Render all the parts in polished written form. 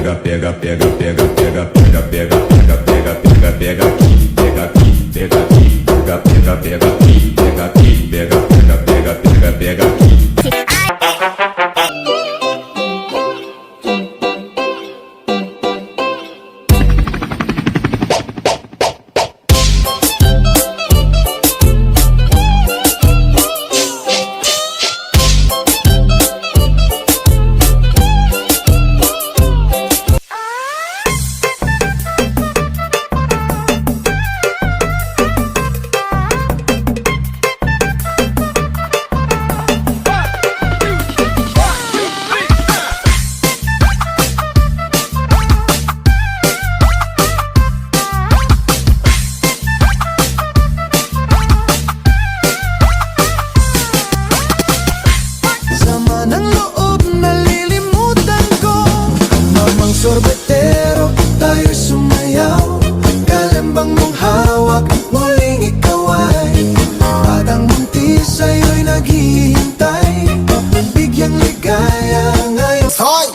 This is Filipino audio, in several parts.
pega, pega, pega, pega, pega, pega, pega, pega, pega, pega, pega aqui, pega aqui, pega aqui, pega, pega, pega aqui, pega aqui, pega, pega, pega, pega, pega aqui. Sorbetero, tayo'y sumayaw. Kalambang mong hawak, muling ikaw ay batang buntis sa'yo'y naghihintay. Bigyang ligaya ngayon. Hoy!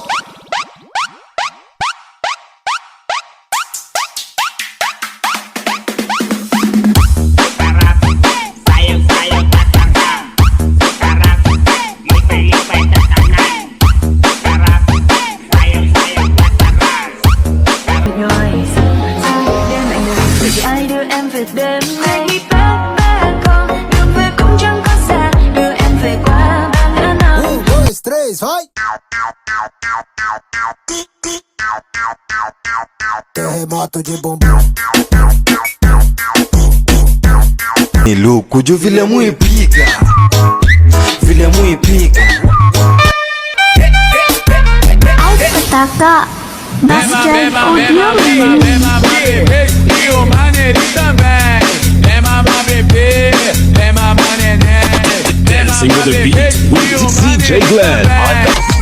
Ai đưa em về đêm nay bé con đường về cũng chẳng có xa, đưa em về qua ba ngã năm. 1, 2, 3, vai! Terremoto de bumbum. Ni louco de vile muito pica, vile muito pica. Taka, Basquete Audio. E o maneirinho também. É mamar bebê, é mamar neném. Dancing with the beat with DJ Glenn.